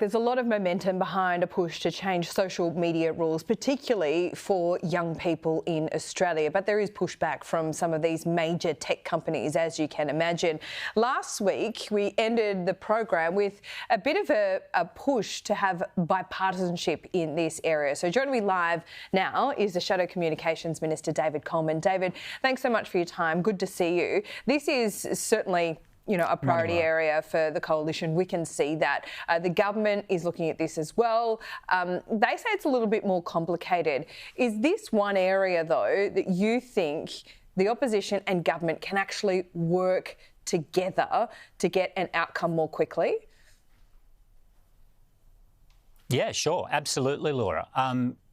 There's a lot of momentum behind a push to change social media rules, particularly for young people in Australia. But there is pushback from some of these major tech companies, as you can imagine. Last week, we ended the program with a bit of a push to have bipartisanship in this area. So joining me live now is the Shadow Communications Minister, David Coleman. David, thanks so much for your time. Good to see you. This is certainly a priority area for the coalition. We can see that. The government is looking at this as well. They say it's a little bit more complicated. Is this one area, though, that you think the opposition and government can actually work together to get an outcome more quickly? Yeah, sure. Absolutely, Laura.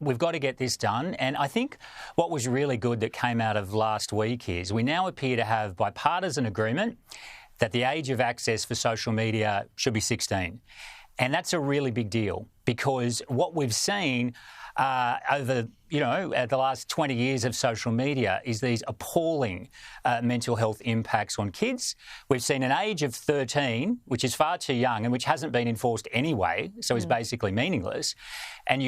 We've got to get this done. And I think what was really good that came out of last week is we now appear to have bipartisan agreement that the age of access for social media should be 16. And that's a really big deal because what we've seen over, the last 20 years of social media is these appalling mental health impacts on kids. We've seen an age of 13, which is far too young and which hasn't been enforced anyway, so is basically meaningless. And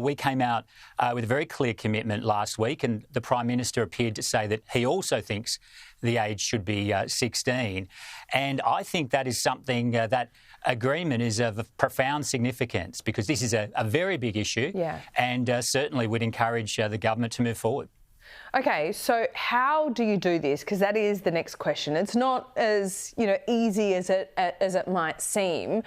we came out with a very clear commitment last week, and the Prime Minister appeared to say that he also thinks the age should be 16. And I think that is something that agreement is of profound significance because this is a very big issue and certainly would encourage the government to move forward. OK, so how do you do this? Because that is the next question. It's not as easy as it might seem.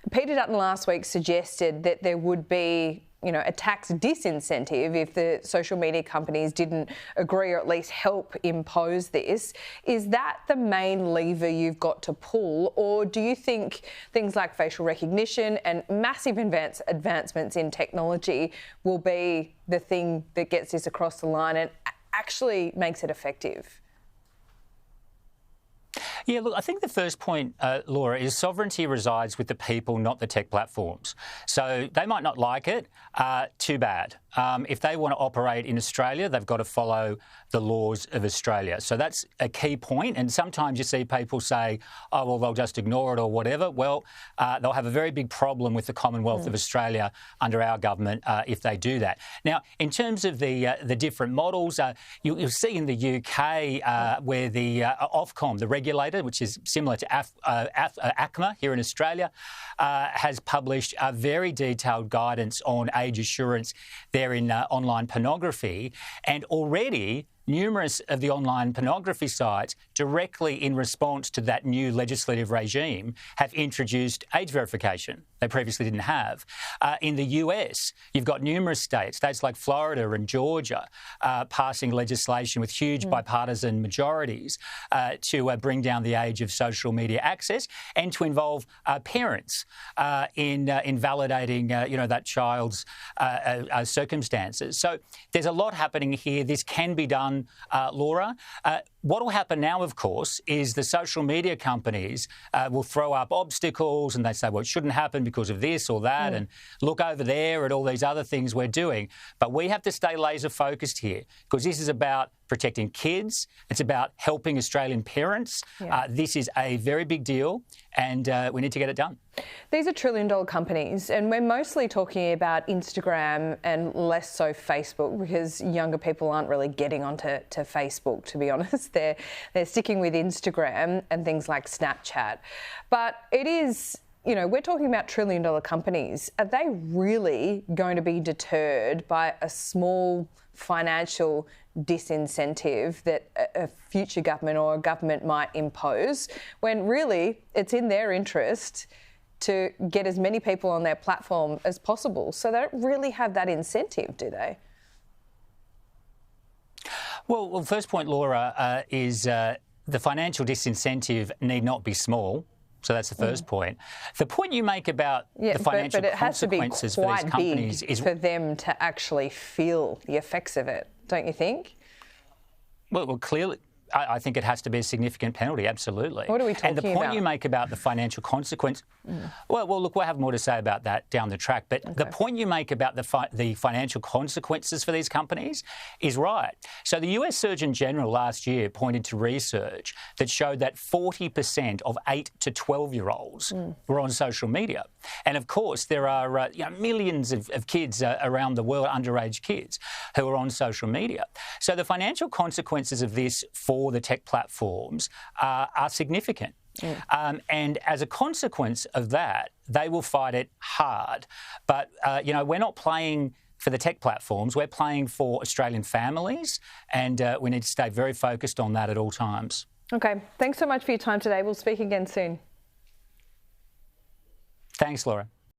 Peter Dutton last week suggested that there would be a tax disincentive if the social media companies didn't agree or at least help impose this. Is that the main lever you've got to pull, or do you think things like facial recognition and massive advancements in technology will be the thing that gets this across the line and actually makes it effective? Yeah, look, I think the first point, Laura, is sovereignty resides with the people, not the tech platforms. So they might not like it. Too bad. If they want to operate in Australia, they've got to follow the laws of Australia. So that's a key point. And sometimes you see people say, oh, well, they'll just ignore it or whatever. Well, they'll have a very big problem with the Commonwealth of Australia under our government if they do that. Now, in terms of the different models, you'll see in the UK where the Ofcom, the regulator, which is similar to ACMA here in Australia, has published a very detailed guidance on age assurance there in online pornography. And already numerous of the online pornography sites, directly in response to that new legislative regime, have introduced age verification they previously didn't have. In the US, you've got numerous states like Florida and Georgia, passing legislation with huge bipartisan majorities to bring down the age of social media access and to involve parents in validating, that child's circumstances. So there's a lot happening here. This can be done, Laura. What will happen now, of course, is the social media companies will throw up obstacles and they say, well, it shouldn't happen because of this or that, and look over there at all these other things we're doing. But we have to stay laser focused here because this is about protecting kids. It's about helping Australian parents. This is a very big deal and we need to get it done. These are trillion-dollar companies and we're mostly talking about Instagram and less so Facebook because younger people aren't really getting onto Facebook, to be honest. They're sticking with Instagram and things like Snapchat. But it is, we're talking about trillion-dollar companies. Are they really going to be deterred by a small financial disincentive that a future government or a government might impose when really it's in their interest to get as many people on their platform as possible? So they don't really have that incentive, do they? Well, first point, Laura, is the financial disincentive need not be small. So that's the first point. The point you make about the financial consequences for these companies is for them to actually feel the effects of it, don't you think? Well, clearly, I think it has to be a significant penalty, absolutely. What are we talking about? And the point you make about the financial consequence, Well, look, we'll have more to say about that down the track. But the point you make about the financial consequences for these companies is right. So the US Surgeon General last year pointed to research that showed that 40% of 8 to 12-year-olds were on social media. And of course, there are millions of kids around the world, underage kids, who are on social media. So the financial consequences of this for the tech platforms are significant. And as a consequence of that, they will fight it hard. But, we're not playing for the tech platforms. We're playing for Australian families, and we need to stay very focused on that at all times. OK, thanks so much for your time today. We'll speak again soon. Thanks, Laura.